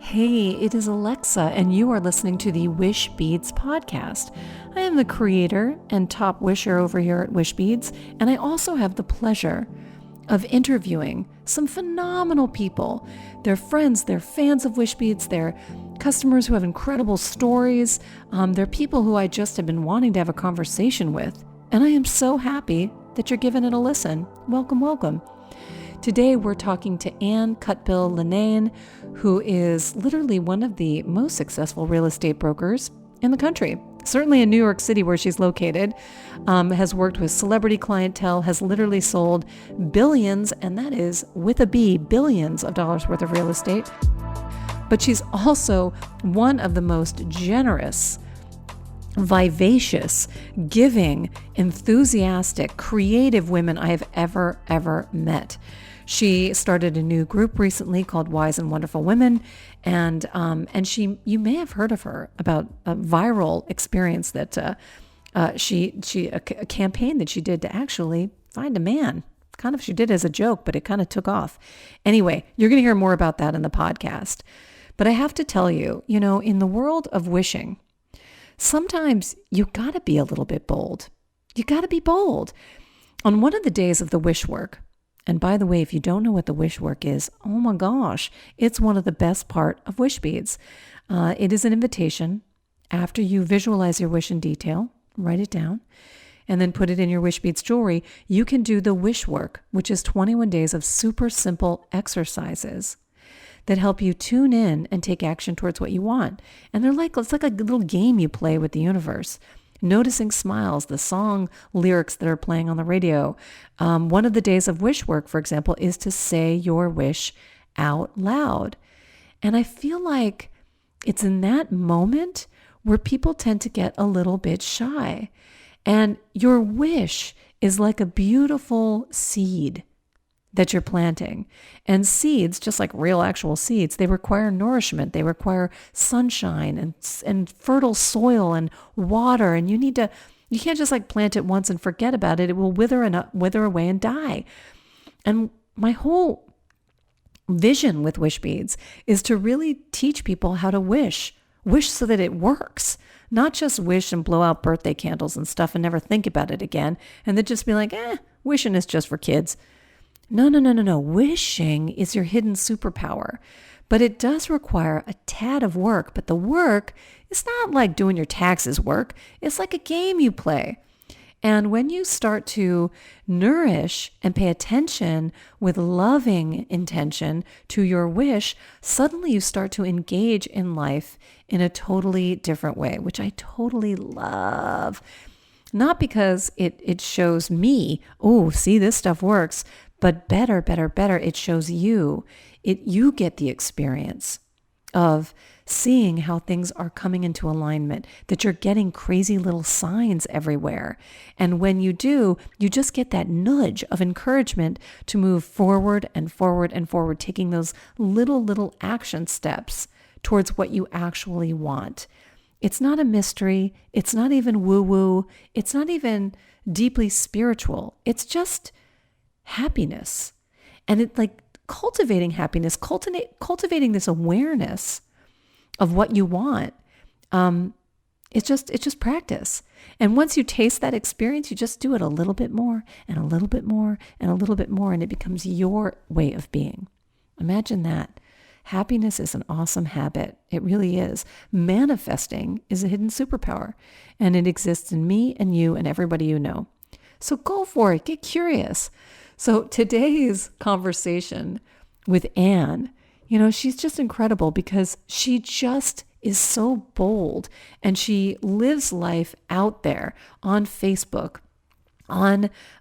Hey, it is Alexa, and you are listening to the Wishbeads podcast. I am the creator and top wisher over here at Wishbeads, and I also have the pleasure of interviewing some phenomenal people. They're friends, they're fans of Wishbeads, they're customers who have incredible stories. They're people who I just have been wanting to have a conversation with, and I am so happy that you're giving it a listen. Welcome, welcome. Today we're talking to Ann Cutbill Lenane, who is literally one of the most successful real estate brokers in the country. Certainly in New York City, where she's located, has worked with celebrity clientele, has literally sold billions, and that is with a B, billions of dollars worth of real estate. But she's also one of the most generous, vivacious, giving, enthusiastic, creative women I have ever met. She started a new group recently called Wise and Wonderful Women, and you may have heard of her about a viral experience that a campaign that she did to actually find a man. Kind of, she did as a joke, but it kind of took off. Anyway, you're going to hear more about that in the podcast. But I have to tell you, in the world of wishing, sometimes you got to be a little bit bold. You got to be bold. On one of the days of the Wishwork, and by the way, if you don't know what the Wishwork is, oh my gosh, it's one of the best part of Wishbeads. It is an invitation after you visualize your wish in detail, write it down, and then put it in your Wishbeads jewelry. You can do the Wishwork, which is 21 days of super simple exercises that help you tune in and take action towards what you want. And it's like a little game you play with the universe. Noticing smiles, the song lyrics that are playing on the radio. One of the days of Wishwork, for example, is to say your wish out loud. And I feel like it's in that moment where people tend to get a little bit shy. And your wish is like a beautiful seed that you're planting. And seeds, just like real actual seeds, they require nourishment. They require sunshine and fertile soil and water. And you can't just like plant it once and forget about it. It will wither away and die. And my whole vision with Wishbeads is to really teach people how to wish so that it works. Not just wish and blow out birthday candles and stuff and never think about it again. And then just be like, wishing is just for kids. No. Wishing is your hidden superpower, but it does require a tad of work. But the work is not like doing your taxes work. It's like a game you play. And when you start to nourish and pay attention with loving intention to your wish, suddenly you start to engage in life in a totally different way, which I totally love. Not because it shows me, oh, see, this stuff works, but better, it shows you. You get the experience of seeing how things are coming into alignment, that you're getting crazy little signs everywhere. And when you do, you just get that nudge of encouragement to move forward and forward and forward, taking those little action steps towards what you actually want. It's not a mystery. It's not even woo-woo. It's not even deeply spiritual. It's just happiness. And it like cultivating happiness, cultivating this awareness of what you want. It's just practice. And once you taste that experience, you just do it a little bit more and a little bit more and a little bit more, and it becomes your way of being. Imagine that. Happiness is an awesome habit. It really is. Manifesting is a hidden superpower, and it exists in me and you and everybody you know. So go for it. Get curious. So today's conversation with Ann, she's just incredible because she just is so bold and she lives life out there on Facebook,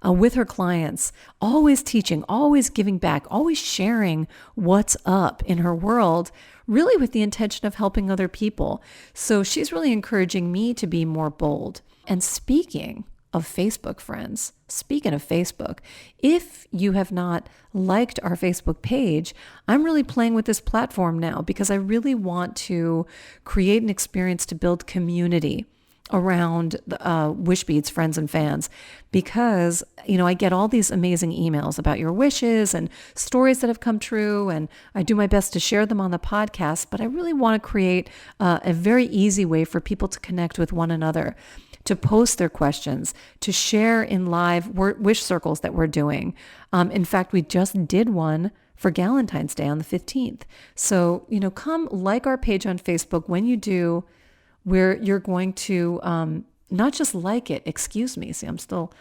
with her clients, always teaching, always giving back, always sharing what's up in her world, really with the intention of helping other people. So she's really encouraging me to be more bold. And speaking of Facebook, friends, speaking of Facebook, if you have not liked our Facebook page, I'm really playing with this platform now because I really want to create an experience to build community. around Wishbeads friends and fans, because, I get all these amazing emails about your wishes and stories that have come true, and I do my best to share them on the podcast, but I really want to create a very easy way for people to connect with one another, to post their questions, to share in live wish circles that we're doing. In fact, we just did one for Valentine's Day on the 15th. So, come like our page on Facebook. When you do, where you're going to not just like it, excuse me. See, I'm still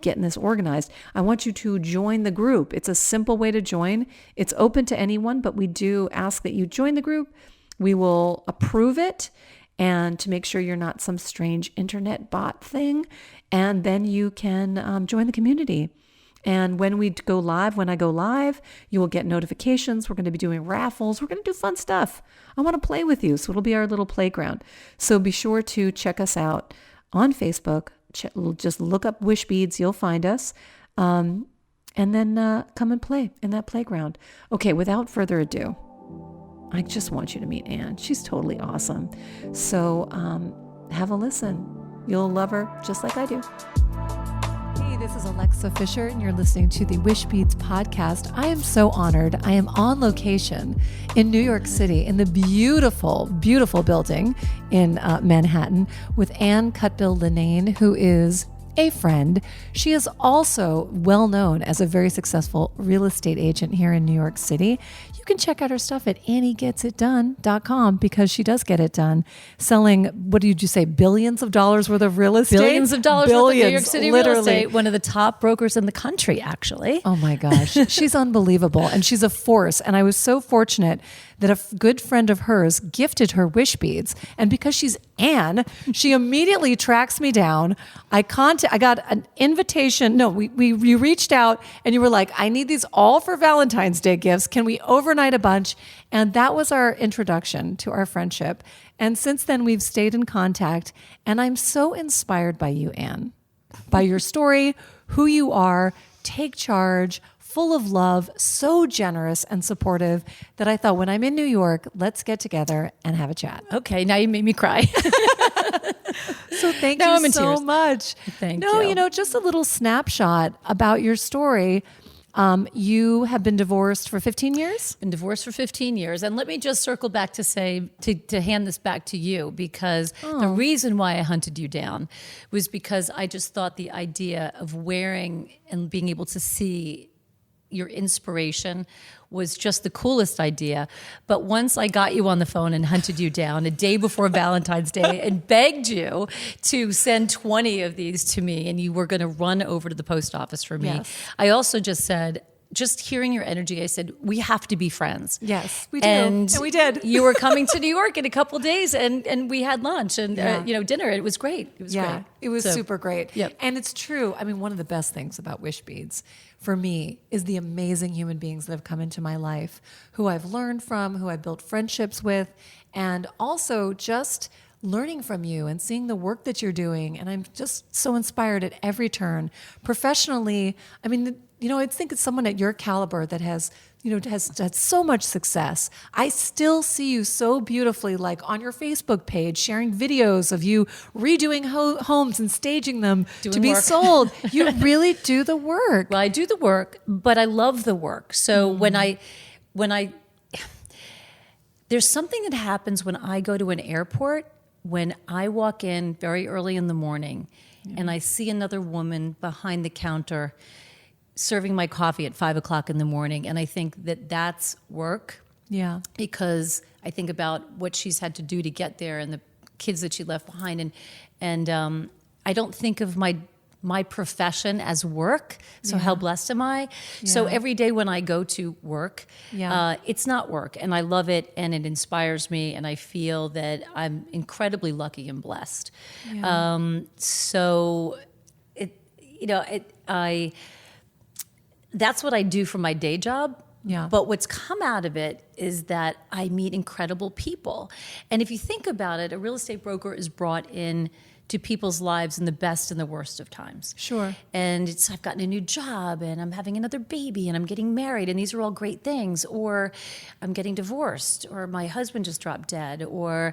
getting this organized. I want you to join the group. It's a simple way to join. It's open to anyone, but we do ask that you join the group. We will approve it, and to make sure you're not some strange internet bot thing. And then you can join the community. And when I go live, you will get notifications. We're going to be doing raffles. We're going to do fun stuff. I want to play with you. So it'll be our little playground. So be sure to check us out on Facebook. Just look up Wishbeads. You'll find us. And then come and play in that playground. Okay, without further ado, I just want you to meet Ann. She's totally awesome. So have a listen. You'll love her just like I do. This is Alexa Fischer, and you're listening to the Wishbeads podcast. I am so honored. I am on location in New York City in the beautiful, beautiful building in Manhattan with Ann Cutbill Lenane, who is a friend. She is also well known as a very successful real estate agent here in New York City. You can check out her stuff at AnnieGetsItDone.com, because she does get it done, selling, what did you say, billions of dollars worth of real estate? Billions of dollars worth of New York City literally. Real estate. One of the top brokers in the country, actually. Oh my gosh. She's unbelievable. And she's a force. And I was so fortunate that a good friend of hers gifted her Wishbeads. And because she's Ann, she immediately tracks me down. I got an invitation. No, you reached out and you were like, I need these all for Valentine's Day gifts. Can we overnight a bunch? And that was our introduction to our friendship. And since then, we've stayed in contact. And I'm so inspired by you, Ann, by your story, who you are, take charge, full of love, so generous and supportive, that I thought, when I'm in New York, let's get together and have a chat. Okay, now you made me cry. So thank you so much. Thank you. Just a little snapshot about your story. You have been divorced for 15 years? Been divorced for 15 years. And let me just circle back to say, to hand this back to you, because the reason why I hunted you down was because I just thought the idea of wearing and being able to see your inspiration was just the coolest idea. But once I got you on the phone and hunted you down a day before Valentine's Day and begged you to send 20 of these to me, and you were going to run over to the post office for me, yes. I also just said, just hearing your energy, I said, we have to be friends. Yes, we do. And we did. You were coming to New York in a couple of days, and we had lunch and dinner. It was great. It was great. It was super great. Yep. And it's true. I mean, one of the best things about Wishbeads for me is the amazing human beings that have come into my life, who I've learned from, who I've built friendships with, and also just learning from you and seeing the work that you're doing. And I'm just so inspired at every turn. Professionally, I mean, I think it's someone at your caliber that has had so much success. I still see you so beautifully, like on your Facebook page, sharing videos of you redoing homes and staging them to be sold. You really do the work. Well, I do the work, but I love the work. So when I there's something that happens when I go to an airport, when I walk in very early in the morning and I see another woman behind the counter serving my coffee at 5 o'clock in the morning. And I think that that's work. Yeah. Because I think about what she's had to do to get there and the kids that she left behind. And I don't think of my profession as work. So how blessed am I? Yeah. So every day when I go to work, it's not work. And I love it and it inspires me. And I feel that I'm incredibly lucky and blessed. Yeah. That's what I do for my day job. Yeah. But what's come out of it is that I meet incredible people. And if you think about it, a real estate broker is brought in to people's lives in the best and the worst of times. Sure. And I've gotten a new job and I'm having another baby and I'm getting married and these are all great things. Or I'm getting divorced or my husband just dropped dead or,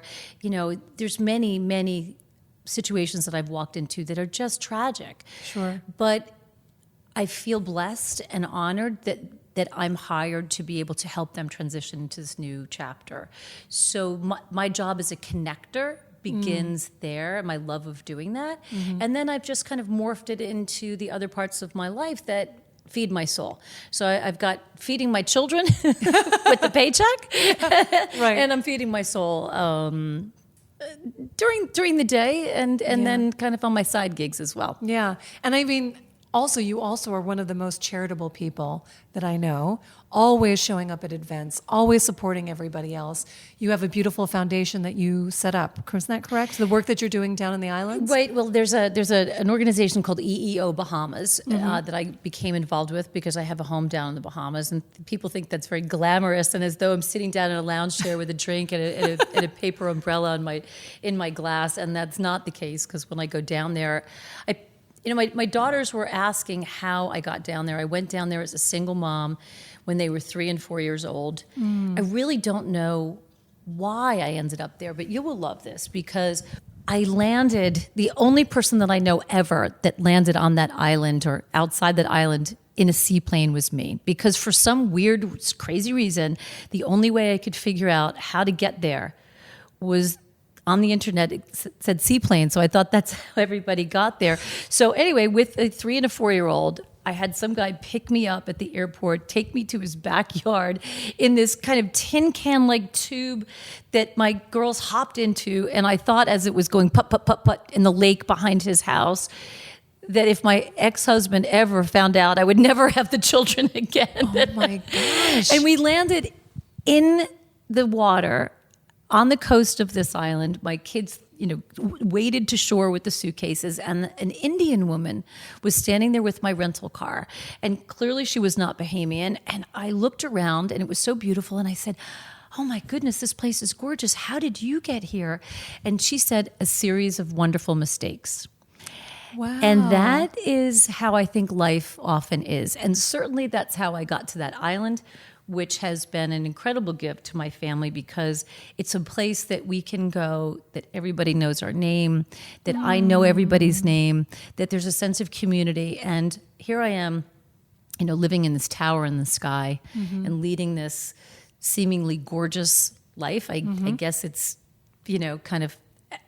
there's many, many situations that I've walked into that are just tragic. Sure. But I feel blessed and honored that I'm hired to be able to help them transition to this new chapter. So my job as a connector begins there, my love of doing that. And then I've just kind of morphed it into the other parts of my life that feed my soul. So I've got feeding my children with the paycheck, Right. and I'm feeding my soul during the day, and then kind of on my side gigs as well. Yeah. And I mean, also, you also are one of the most charitable people that I know, always showing up at events, always supporting everybody else. You have a beautiful foundation that you set up. Isn't that correct? The work that you're doing down in the islands? Right. Well, there's an organization called EEO Bahamas that I became involved with because I have a home down in the Bahamas, and people think that's very glamorous and as though I'm sitting down in a lounge chair with a drink and a paper umbrella in my glass, and that's not the case because when I go down there, my daughters were asking how I got down there. I went down there as a single mom when they were 3 and 4 years old. I really don't know why I ended up there, but you will love this because I landed, the only person that I know ever that landed on that island or outside that island in a seaplane was me. Because for some weird, crazy reason, the only way I could figure out how to get there was on the internet. It said seaplane, so I thought that's how everybody got there. So anyway, with a 3 and a 4-year-old, I had some guy pick me up at the airport, take me to his backyard in this kind of tin can-like tube that my girls hopped into, and I thought as it was going putt, putt, putt, putt in the lake behind his house, that if my ex-husband ever found out, I would never have the children again. Oh my gosh. And we landed in the water on the coast of this island. My kids, waded to shore with the suitcases, and an Indian woman was standing there with my rental car. And clearly she was not Bahamian. And I looked around, and it was so beautiful. And I said, "Oh my goodness, this place is gorgeous. How did you get here?" And she said, "A series of wonderful mistakes." Wow. And that is how I think life often is. And certainly that's how I got to that island, which has been an incredible gift to my family because it's a place that we can go, that everybody knows our name, that I know everybody's name, that there's a sense of community. And here I am, living in this tower in the sky and leading this seemingly gorgeous life. I guess it's, kind of,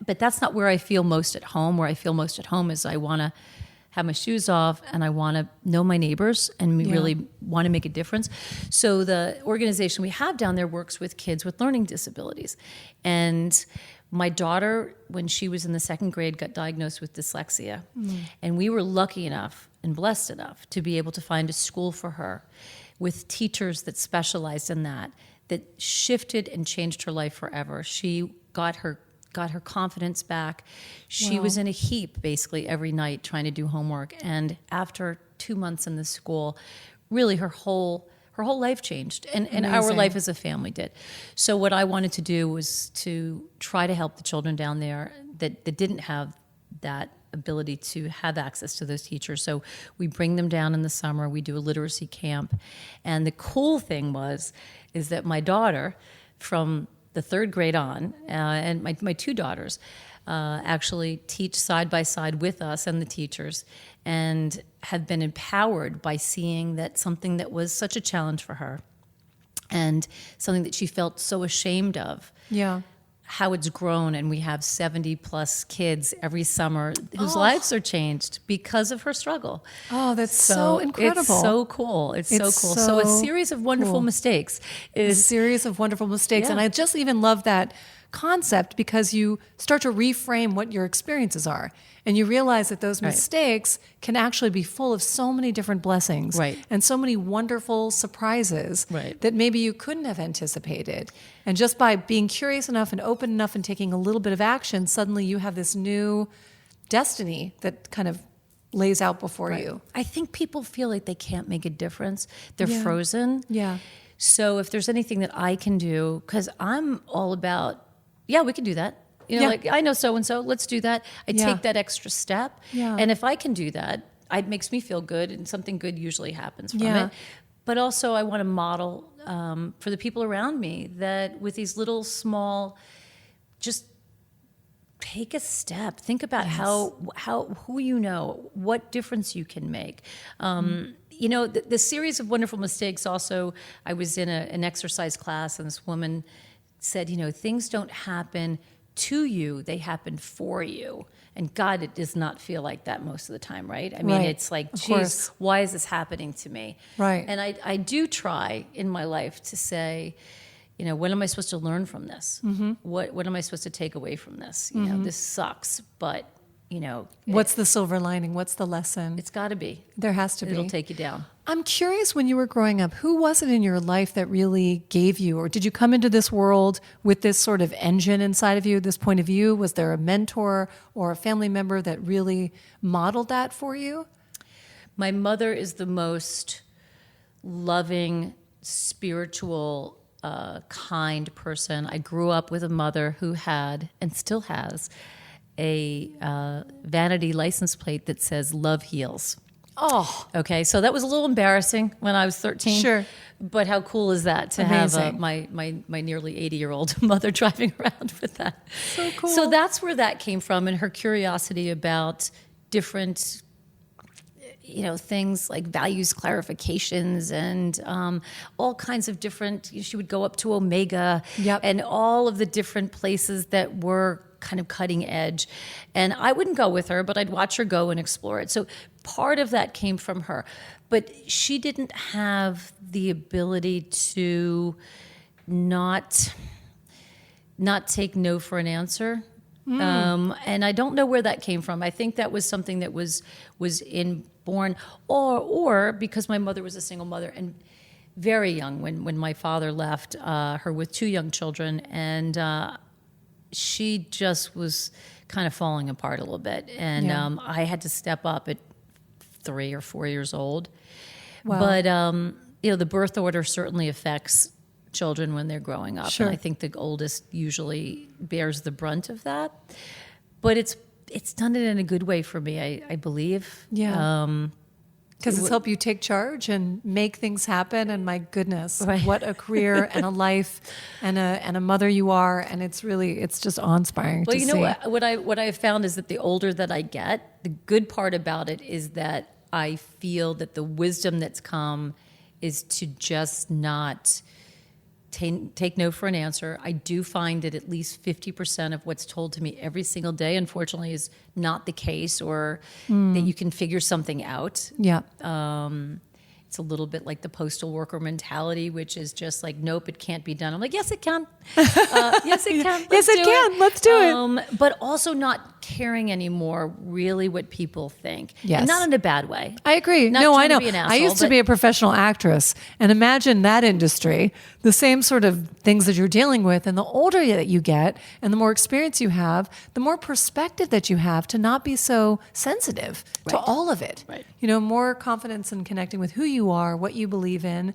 but that's not where I feel most at home. Where I feel most at home is I want to have my shoes off, and I want to know my neighbors and really want to make a difference. So the organization we have down there works with kids with learning disabilities. And my daughter, when she was in the 2nd grade, got diagnosed with dyslexia. And we were lucky enough and blessed enough to be able to find a school for her with teachers that specialized in that shifted and changed her life forever. She got her confidence back. She was in a heap basically every night trying to do homework. And after 2 months in the school, really her whole life changed. And our life as a family did. So what I wanted to do was to try to help the children down there that didn't have that ability to have access to those teachers. So we bring them down in the summer. We do a literacy camp. And the cool thing is that my daughter from the 3rd grade on, and my 2 daughters actually teach side by side with us and the teachers, and have been empowered by seeing that something that was such a challenge for her and something that she felt so ashamed of. Yeah. How it's grown, and we have 70 plus kids every summer whose lives are changed because of her struggle. Oh, that's so incredible. It's so cool. It's so cool. So a series of wonderful mistakes is a series of wonderful mistakes. And I just even love that concept because you start to reframe what your experiences are. And you realize that those mistakes can actually be full of so many different blessings and so many wonderful surprises that maybe you couldn't have anticipated. And just by being curious enough and open enough and taking a little bit of action, suddenly you have this new destiny that kind of lays out before you. I think people feel like they can't make a difference. They're frozen. Yeah. So if there's anything that I can do, because I'm all about, we can do that. Like, I know so-and-so, let's do that. I take that extra step. Yeah. And if I can do that, it makes me feel good, and something good usually happens from it. But also I want to model for the people around me that with these little small, just take a step. Think about who you know, what difference you can make. You know, the series of wonderful mistakes also, I was in an exercise class, and this woman said, you know, things don't happen to you, they happen for you. And God, it does not feel like that most of the time, right? I mean, it's like, geez, why is this happening to me? Right. And I do try in my life to say, you know, what am I supposed to learn from this? Mm-hmm. What am I supposed to take away from this? You know, this sucks, but, you know. What's the silver lining? What's the lesson? It's got to be. There has to be. It'll take you down. I'm curious, when you were growing up, who was it in your life that really gave you, or did you come into this world with this sort of engine inside of you, this point of view? Was there a mentor or a family member that really modeled that for you? My mother is the most loving, spiritual, kind person. I grew up with a mother who had, and still has, a vanity license plate that says "Love Heals." Oh, okay. So that was a little embarrassing when I was 13. Sure. But how cool is that to have my nearly 80-year-old mother driving around with that? So cool. So that's where that came from, and her curiosity about different, you know, things like values clarifications and all kinds of different. She would go up to Omega, and all of the different places that were kind of cutting edge. And I wouldn't go with her, but I'd watch her go and explore it. So part of that came from her. But she didn't have the ability to not take no for an answer. And I don't know where that came from. I think that was something that was inborn, or because my mother was a single mother and very young when my father left her with 2 young children, and she just was kind of falling apart a little bit. And I had to step up at 3 or 4 years old. Wow. But, you know, the birth order certainly affects children when they're growing up. Sure. And I think the oldest usually bears the brunt of that. But it's done it in a good way for me, I believe. Yeah. Because it's helped you take charge and make things happen. And my goodness, what a career and a life and a mother you are. And it's just awe-inspiring to see. Well, you know what I have found is that the older that I get, the good part about it is that I feel that the wisdom that's come is to just not take no for an answer. I do find that at least 50% of what's told to me every single day, unfortunately, is not the case, or that you can figure something out. Yeah. It's a little bit like the postal worker mentality, which is just like, nope, it can't be done. I'm like, yes, it can. Yes, it can. Yes, it can. Let's do it. But also not caring anymore really what people think. Yes. And not in a bad way. I agree. No, I know. Be an asshole, I used to be a professional actress, and imagine that industry, the same sort of things that you're dealing with. And the older that you get and the more experience you have, the more perspective that you have to not be so sensitive to all of it. Right. You know, more confidence in connecting with who you are, what you believe in.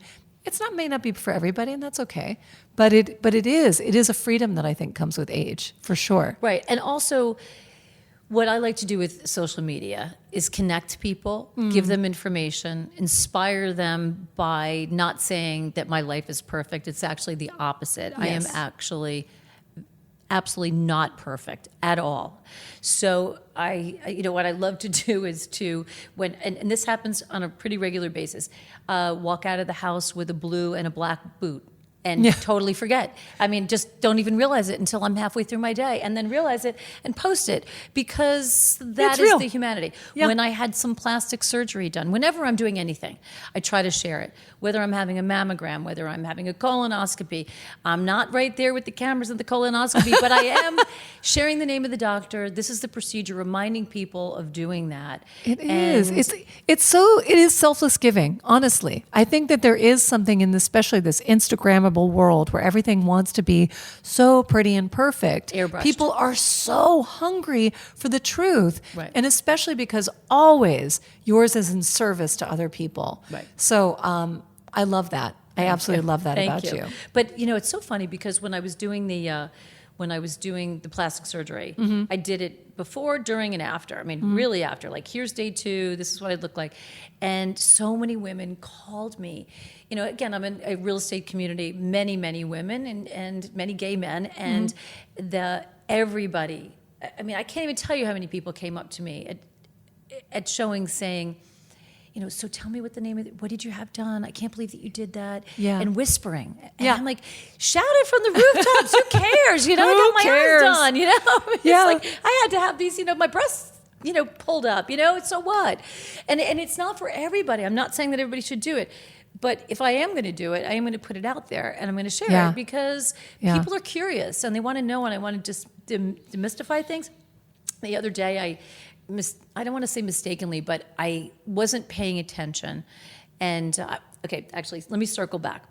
May not be for everybody, and that's okay. But it is a freedom that I think comes with age, for sure. Right. And also, what I like to do with social media is connect people, give them information, inspire them by not saying that my life is perfect. It's actually the opposite. Yes. I am actually absolutely not perfect at all. So you know, what I love to do is to, and this happens on a pretty regular basis, walk out of the house with a blue and a black boot. And totally forget. I mean, just don't even realize it until I'm halfway through my day, and then realize it and post it, because that is the humanity. Yeah. When I had some plastic surgery done, whenever I'm doing anything, I try to share it. Whether I'm having a mammogram, whether I'm having a colonoscopy, I'm not right there with the cameras at the colonoscopy, but I am sharing the name of the doctor. This is the procedure, reminding people of doing that. It is. It is selfless giving. Honestly, I think that there is something in this, especially this Instagrammable world where everything wants to be so pretty and perfect. Airbrushed. People are so hungry for the truth. Right. And especially because always yours is in service to other people. Right. So I love that. I absolutely love that about you. But you know, it's so funny because when I was doing the plastic surgery, I did it before, during, and after. I mean, really after. Like, here's day 2. This is what I look like. And so many women called me. You know, again, I'm in a real estate community, many, many women and many gay men, and everybody I mean, I can't even tell you how many people came up to me at showings saying, so tell me what the name of what did you have done? I can't believe that you did that. Yeah. And whispering. And I'm like, shout it from the rooftops. Who cares? I got my eyes done, It's like, I had to have these, my breasts, pulled up, so what? And it's not for everybody. I'm not saying that everybody should do it. But if I am going to do it, I am going to put it out there and I'm going to share it because people are curious and they want to know, and I want to just demystify things. The other day, I don't want to say mistakenly, but I wasn't paying attention. And, actually, let me circle back.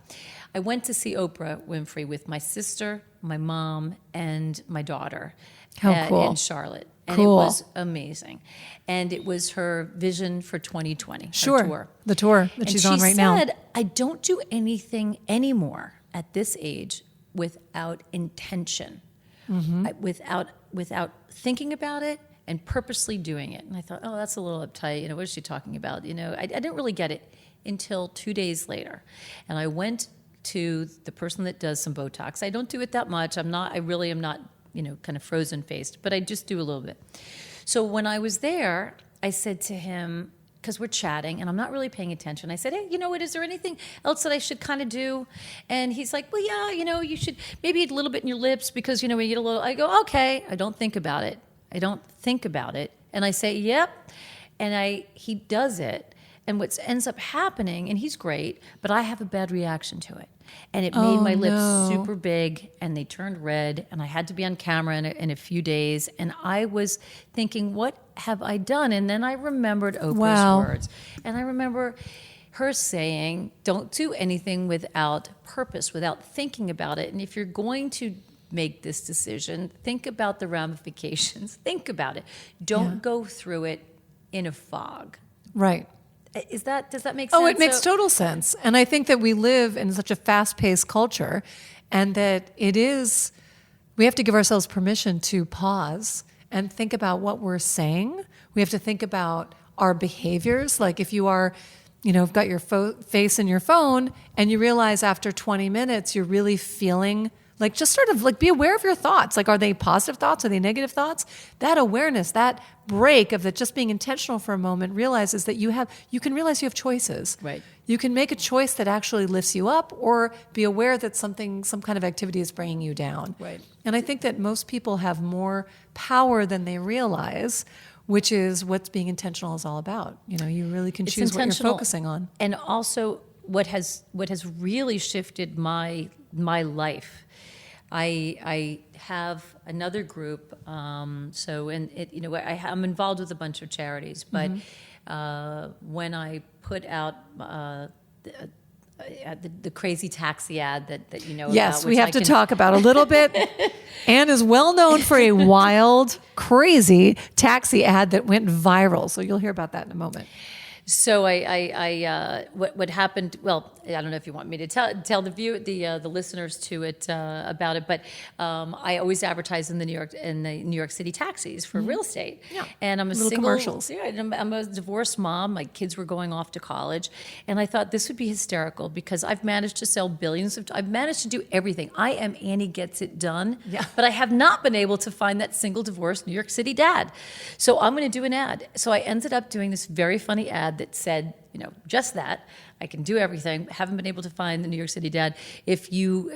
I went to see Oprah Winfrey with my sister, my mom, and my daughter. How cool. In Charlotte. And cool. It was amazing. And it was her vision for 2020. Sure. Tour. The tour that she's on right now. She said, I don't do anything anymore at this age without intention, without thinking about it and purposely doing it. And I thought, oh, that's a little uptight. What is she talking about? I didn't really get it until 2 days later. And I went to the person that does some Botox. I don't do it that much. I really am not, kind of frozen faced, but I just do a little bit. So when I was there, I said to him, because we're chatting and I'm not really paying attention, I said, hey, you know what, is there anything else that I should kind of do? And he's like, well, yeah, you should maybe eat a little bit in your lips because, when you get a little, I go, okay, I don't think about it. And I say, yep. And he does it. And what ends up happening, and he's great, but I have a bad reaction to it. And it made my lips super big and they turned red and I had to be on camera in a few days. And I was thinking, what have I done? And then I remembered Oprah's words. And I remember her saying, don't do anything without purpose, without thinking about it. And if you're going to make this decision, think about the ramifications. Think about it. Don't go through it in a fog. Right. Does that make sense? Oh, it makes total sense. And I think that we live in such a fast-paced culture and that we have to give ourselves permission to pause and think about what we're saying. We have to think about our behaviors. Like if you are, you've got your face in your phone and you realize after 20 minutes you're really feeling like, just sort of like be aware of your thoughts. Like, are they positive thoughts? Are they negative thoughts? That awareness, that break of just being intentional for a moment realizes that you can realize you have choices. Right. You can make a choice that actually lifts you up or be aware that some kind of activity is bringing you down. Right. And I think that most people have more power than they realize, which is what being intentional is all about. You really can choose what you're focusing on. And also what has really shifted my life. I have another group, I'm involved with a bunch of charities, but when I put out the crazy taxi ad that you know yes, about, we have to talk about a little bit. Ann is well known for a wild, crazy taxi ad that went viral, so you'll hear about that in a moment. So what happened? Well, I don't know if you want me to tell the listeners to it about it, but I always advertise in the New York City taxis for real estate. Yeah. And I'm a little single commercials. Yeah, and I'm a divorced mom. My kids were going off to college, and I thought this would be hysterical because I've managed to sell billions I've managed to do everything. I am Annie Gets It Done. Yeah. But I have not been able to find that single divorced New York City dad. So I'm going to do an ad. So I ended up doing this very funny ad that said, just that. I can do everything. Haven't been able to find the New York City dad. If you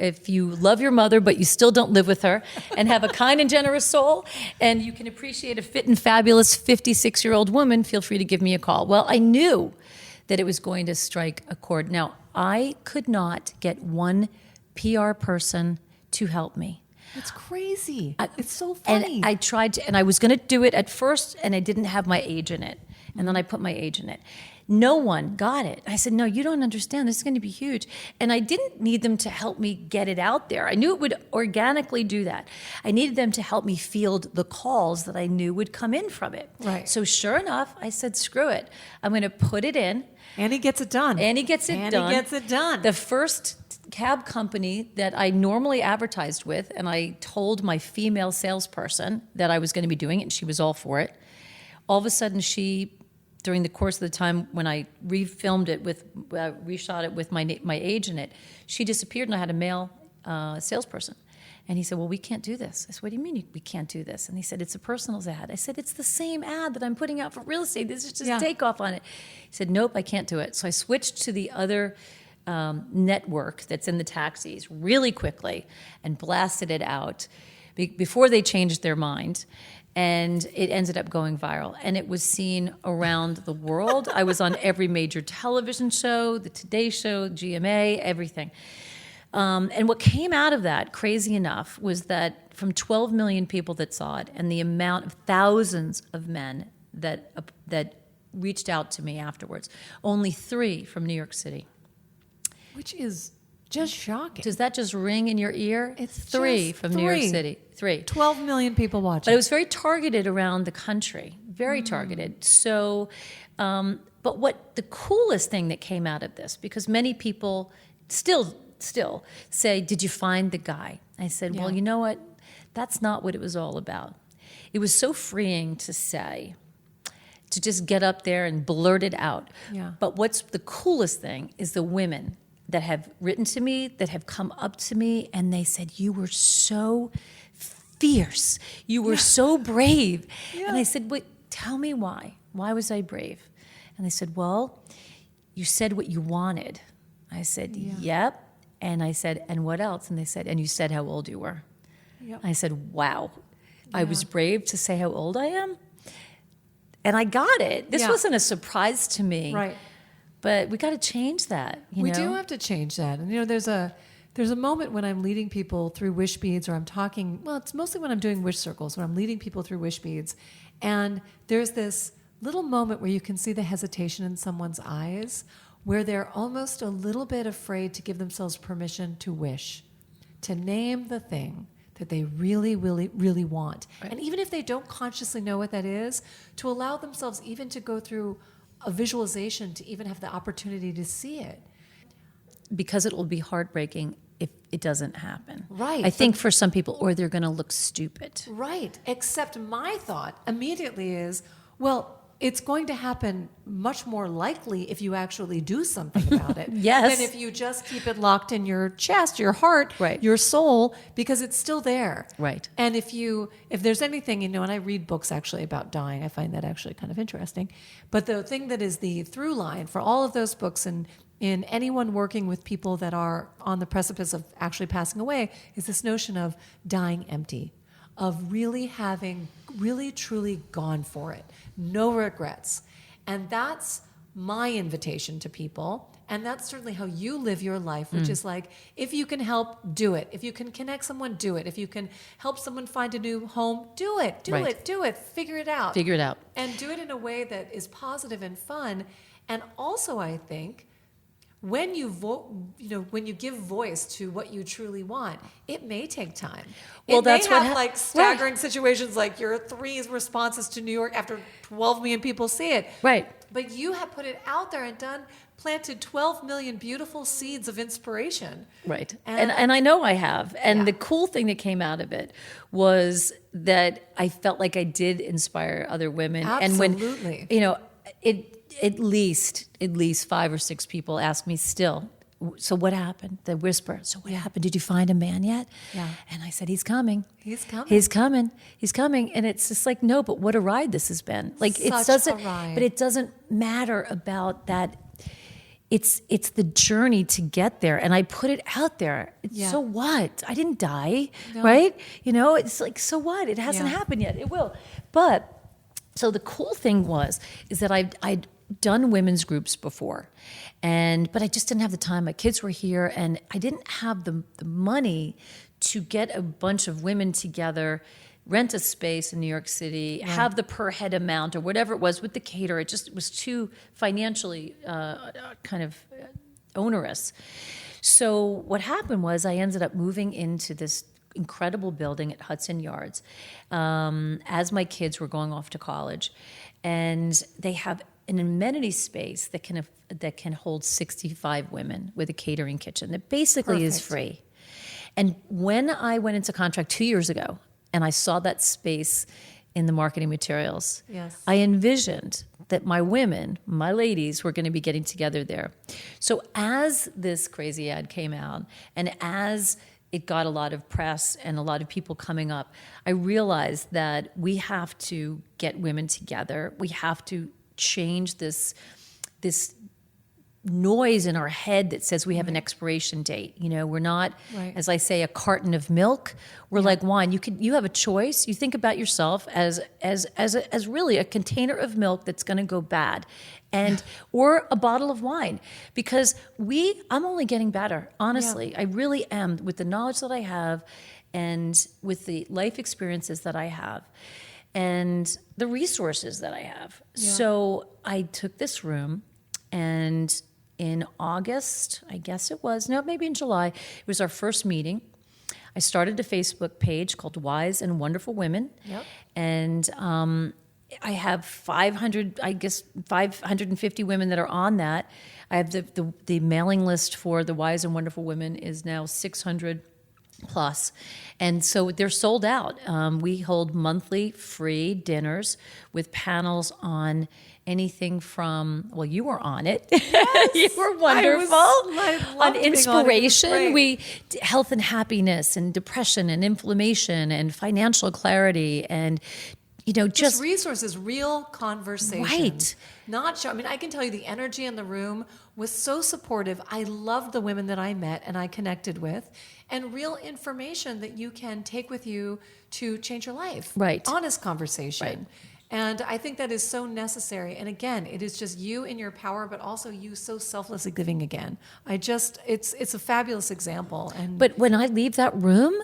love your mother, but you still don't live with her, and have a kind and generous soul, and you can appreciate a fit and fabulous 56-year-old woman, feel free to give me a call. Well, I knew that it was going to strike a chord. Now, I could not get one PR person to help me. It's crazy. It's so funny. And I tried to, and I was going to do it at first, and I didn't have my age in it. And then I put my age in it. No one got it. I said, no, you don't understand. This is going to be huge. And I didn't need them to help me get it out there. I knew it would organically do that. I needed them to help me field the calls that I knew would come in from it. Right. So sure enough, I said, screw it. I'm going to put it in. Annie Gets It Done. Annie Gets It Done. Annie Gets It Done. The first cab company that I normally advertised with, and I told my female salesperson that I was going to be doing it, and she was all for it. All of a sudden, during the course of the time when I reshot it with my age in it, she disappeared, and I had a male salesperson. And he said, well, we can't do this. I said, what do you mean we can't do this? And he said, it's a personals ad. I said, it's the same ad that I'm putting out for real estate. This is just takeoff on it. He said, nope, I can't do it. So I switched to the other network that's in the taxis really quickly and blasted it out before they changed their mind. And it ended up going viral. And it was seen around the world. I was on every major television show, the Today Show, GMA, everything. And what came out of that, crazy enough, was that from 12 million people that saw it and the amount of thousands of men that reached out to me afterwards, only 3 from New York City. Which is just shocking. Does that just ring in your ear? It's 3 from New York City. 3. 12 million people watching. But it was very targeted around the country, very targeted. So, but what the coolest thing that came out of this, because many people still say, did you find the guy? I said, well, you know what? That's not what it was all about. It was so freeing to say, to just get up there and blurt it out. Yeah. But what's the coolest thing is the women that have written to me, that have come up to me, and they said, you were so fierce. You were so brave. Yeah. And I said, wait, tell me why. Why was I brave? And they said, well, you said what you wanted. I said, yep. And I said, and what else? And they said, and you said how old you were. Yep. I said, wow. Yeah. I was brave to say how old I am? And I got it. This wasn't a surprise to me. Right. But we got to change that. We do have to change that. And, there's a moment when I'm leading people through Wishbeads, or I'm talking, well, it's mostly when I'm doing wish circles, when I'm leading people through Wishbeads. And there's this little moment where you can see the hesitation in someone's eyes, where they're almost a little bit afraid to give themselves permission to wish, to name the thing that they really, really, really want. Right. And even if they don't consciously know what that is, to allow themselves even to go through a visualization, to even have the opportunity to see it. Because it will be heartbreaking if it doesn't happen. Right. I think for some people, or they're going to look stupid. Right. Except my thought immediately is, well, it's going to happen much more likely if you actually do something about it yes. than if you just keep it locked in your chest, your heart, right. your soul, because it's still there. Right. And if there's anything, and I read books actually about dying, I find that actually kind of interesting. But the thing that is the through line for all of those books and in anyone working with people that are on the precipice of actually passing away is this notion of dying empty, of really having really truly gone for it. No regrets. And that's my invitation to people. And that's certainly how you live your life, which is like, if you can help, do it. If you can connect someone, do it. If you can help someone find a new home, do it. Do it. Figure it out. And do it in a way that is positive and fun. And also, I think, when you when you give voice to what you truly want, it may take time. Well, that's what like staggering situations, like your 3 responses to New York after 12 million people see it. Right. But you have put it out there and planted 12 million beautiful seeds of inspiration. Right. And I know I have. And the cool thing that came out of it was that I felt like I did inspire other women. Absolutely. And when, at least 5 or 6 people ask me still, so what happened? The whisper, so what happened? Did you find a man yet? Yeah. And I said, he's coming. He's coming. And it's just like, no, but what a ride this has been. Like Such it doesn't, a ride. But it doesn't matter about that. It's the journey to get there. And I put it out there. So what? I didn't die, right? It's like, so what? It hasn't happened yet. It will. But so the cool thing is that I'd done women's groups before, but I just didn't have the time. My kids were here, and I didn't have the money to get a bunch of women together, rent a space in New York City, have the per head amount or whatever it was with the caterer. It was too financially kind of onerous. So what happened was I ended up moving into this incredible building at Hudson Yards as my kids were going off to college, and they have an amenity space that can hold 65 women with a catering kitchen that basically is free. And when I went into contract 2 years ago and I saw that space in the marketing materials, I envisioned that my ladies, were going to be getting together there. So as this crazy ad came out, and as it got a lot of press and a lot of people coming up, I realized that we have to get women together. We have to change this noise in our head that says we have an expiration date. We're not, as I say, a carton of milk. We're like wine. You have a choice. You think about yourself as really a container of milk that's going to go bad, or a bottle of wine, because I'm only getting better. Honestly, I really am, with the knowledge that I have, and with the life experiences that I have, and the resources that I have. Yeah. So I took this room, and in August, I guess it was, no, maybe in July, it was our first meeting. I started a Facebook page called Wise and Wonderful Women. Yep. And I have 550 women that are on that. I have the mailing list for the Wise and Wonderful Women is now 600 plus. And so they're sold out. We hold monthly free dinners with panels on anything from, well, you were on it. Yes, you were wonderful. On inspiration, health and happiness and depression and inflammation and financial clarity and, just resources, real conversation. Right. I can tell you the energy in the room was so supportive. I loved the women that I met and I connected with, and real information that you can take with you to change your life. Right. Honest conversation. Right. And I think that is so necessary. And again, it is just you in your power, but also you so selflessly giving again. It's a fabulous example. But when I leave that room,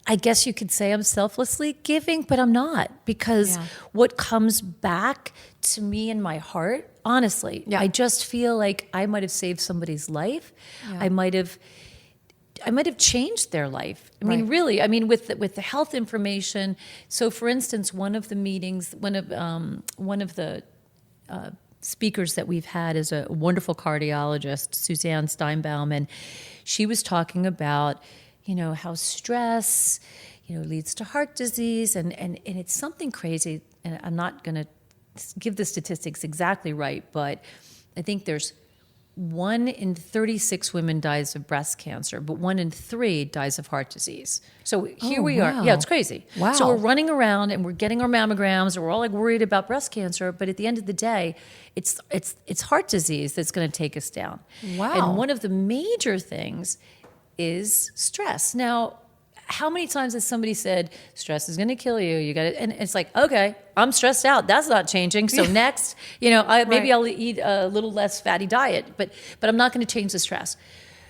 I guess you could say I'm selflessly giving, but I'm not, because what comes back to me in my heart, honestly, I just feel like I might have saved somebody's life. Yeah. I might have changed their life. Really, with the health information. So, for instance, one of the meetings, one of the speakers that we've had is a wonderful cardiologist, Suzanne Steinbaum, and she was talking about, how stress, leads to heart disease, and it's something crazy. And I'm not going to give the statistics exactly right, but I think there's 1 in 36 women dies of breast cancer, but 1 in 3 dies of heart disease. So here we are. Yeah, it's crazy. Wow. So we're running around and we're getting our mammograms and we're all like worried about breast cancer, but at the end of the day, it's heart disease that's going to take us down. Wow. And one of the major things is stress. Now, how many times has somebody said, stress is going to kill you? You got it. And it's like, okay, I'm stressed out. That's not changing. So next, maybe I'll eat a little less fatty diet, but I'm not going to change the stress.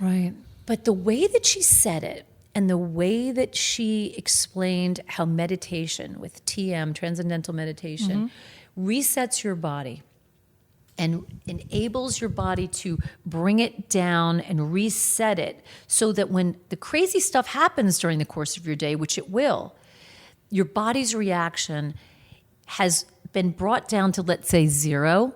Right. But the way that she said it and the way that she explained how meditation with TM, transcendental meditation, resets your body and enables your body to bring it down and reset it, so that when the crazy stuff happens during the course of your day, which it will, your body's reaction has been brought down to, let's say, 0,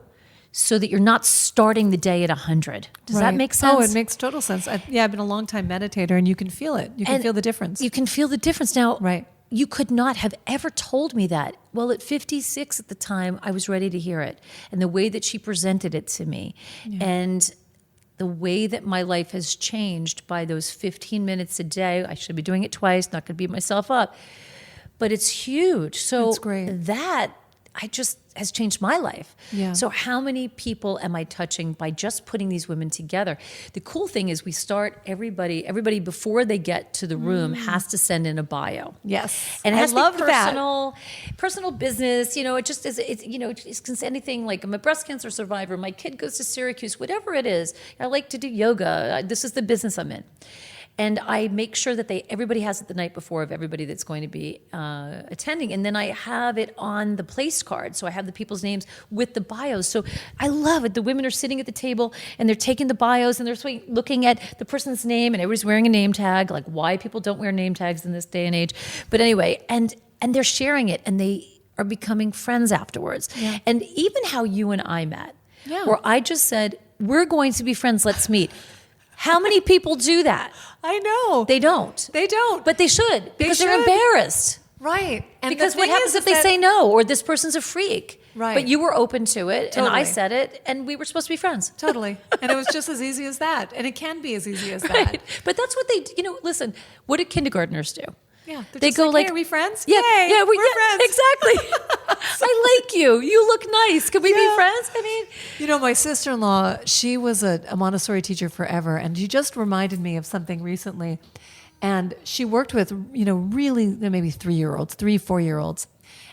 so that you're not starting the day at 100. Does that make sense? Oh, it makes total sense. I've been a long time meditator, and you can feel it. You can feel the difference. You can feel the difference. Now, you could not have ever told me that. Well, at 56 at the time, I was ready to hear it. And the way that she presented it to me, and the way that my life has changed by those 15 minutes a day. I should be doing it twice, not going to beat myself up. But it's huge. So that's great. That has changed my life. Yeah. So how many people am I touching by just putting these women together? The cool thing is we start everybody before they get to the room has to send in a bio. Yes. And it has to be personal business. It just is, it's anything like, I'm a breast cancer survivor, my kid goes to Syracuse, whatever it is. I like to do yoga. This is the business I'm in. And I make sure that everybody has it the night before of everybody that's going to be attending. And then I have it on the place card. So I have the people's names with the bios. So I love it. The women are sitting at the table and they're taking the bios and they're looking at the person's name, and everybody's wearing a name tag, like why people don't wear name tags in this day and age. But anyway, and they're sharing it and they are becoming friends afterwards. Yeah. And even how you and I met, where I just said, we're going to be friends, let's meet. How many people do that? I know. They don't. But they should, because they're embarrassed. Right. And because what happens if they say no, or this person's a freak? Right. But you were open to it, and I Totally. said it, and we were supposed to be friends. Totally. And it was just as easy as that. And it can be as easy as that. Right. But that's what they, listen, what do kindergartners do? Yeah. They They go go like, hey, are we friends? Yeah, Yay, yeah, we're friends. Exactly. I like you. You look nice. Can we be Yeah. friends? I mean, My sister-in-law, she was a Montessori teacher forever, and she just reminded me of something recently. And she worked with, really maybe 3-year-olds, 4-year-olds.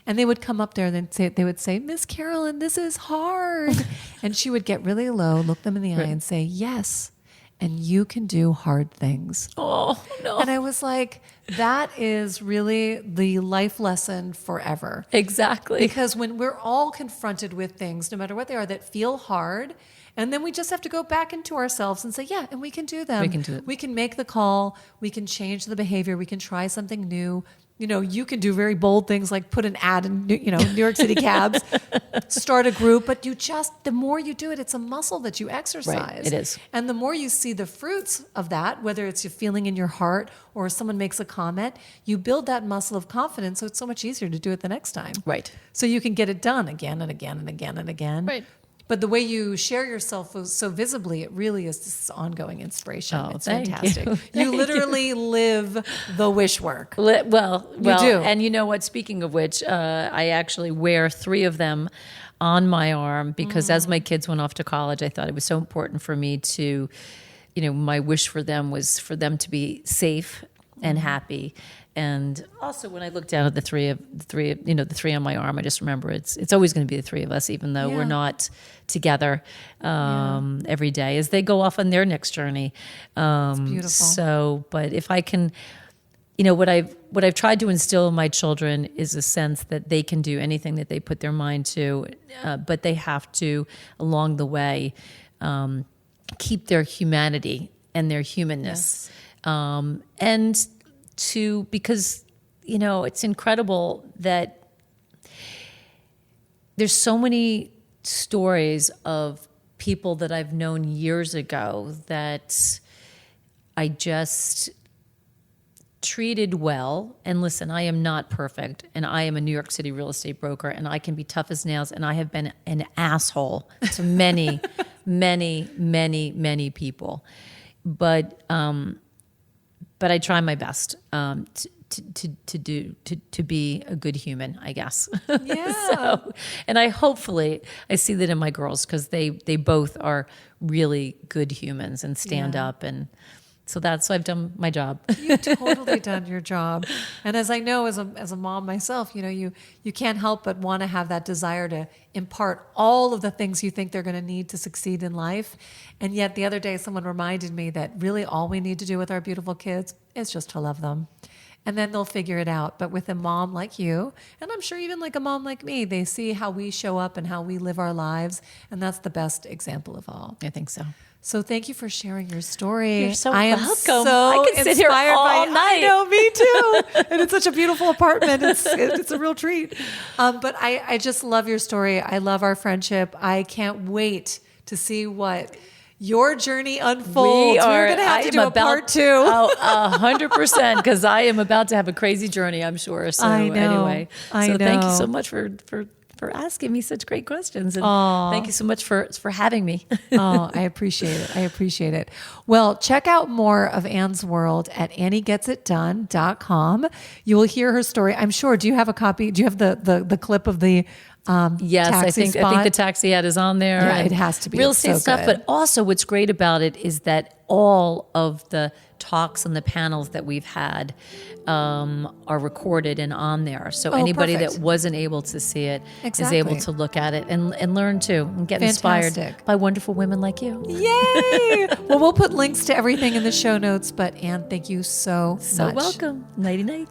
And they would come up there and they would say, Miss Carolyn, this is hard. And she would get really low, look them in the eye and say, yes, and you can do hard things. oh, no. And I was like, that is really the life lesson forever. Exactly. Because when we're all confronted with things, no matter what they are, that feel hard, and then we just have to go back into ourselves and say, yeah, and we can do them. We can do it. We can make the call. We can change the behavior. We can try something new. You can do very bold things like put an ad in, New York City cabs, start a group, but the more you do it, it's a muscle that you exercise. Right, it is. And the more you see the fruits of that, whether it's a feeling in your heart or someone makes a comment, you build that muscle of confidence. So it's so much easier to do it the next time. Right. So you can get it done again and again and again and again. Right. But the way you share yourself so visibly, it really is this ongoing inspiration. Oh, It's thank fantastic. you. You Thank you. literally live the Wishwork. Well, You do. And you know what? Speaking of which, I actually wear 3 of them on my arm because as my kids went off to college, I thought it was so important for me to, my wish for them was for them to be safe and happy. And also, when I look down at the three on my arm, I just remember it's always going to be the 3 of us, even though we're not together every day as they go off on their next journey. It's beautiful. So, but if I can, what I've tried to instill in my children is a sense that they can do anything that they put their mind to, but they have to, along the way, keep their humanity and their humanness, and because it's incredible that there's so many stories of people that I've known years ago that I just treated well. And listen, I am not perfect, and I am a New York City real estate broker, and I can be tough as nails, and I have been an asshole to many, many, many, many people. But I try my best to be a good human, I guess. Yeah. And I see that in my girls because they both are really good humans and stand up, and so I've done my job. You've totally done your job. And as I know, as a mom myself, you can't help but want to have that desire to impart all of the things you think they're going to need to succeed in life. And yet the other day, someone reminded me that really all we need to do with our beautiful kids is just to love them. And then they'll figure it out. But with a mom like you, and I'm sure even like a mom like me, they see how we show up and how we live our lives. And that's the best example of all. I think so. So thank you for sharing your story. You're so I am welcome. so I can sit here inspired all by night. I know, me too. And it's such a beautiful apartment. It's a real treat. But I just love your story. I love our friendship. I can't wait to see what your journey unfolds. We're going to have to do a part 2. Oh, 100%, because I am about to have a crazy journey, I'm sure. So I know. Anyway, I thank you know. so much for asking me such great questions. And thank you so much for having me. Oh, I appreciate it. I appreciate it. Well, check out more of Ann's world at AnnieGetsItDone.com. You will hear her story. I'm sure. Do you have a copy? Do you have the clip of the Yes, I taxi think spot? the taxi ad is on there. Yeah, and it has to be. real It's estate so stuff. good. But also, what's great about it is that all of the talks and the panels that we've had are recorded and on there. So anybody perfect. that wasn't able to see it Exactly. is able to look at it and learn too and get Fantastic. inspired by wonderful women like you. Yay! Well, we'll put links to everything in the show notes. But Ann, thank you so much. So welcome. Nighty night.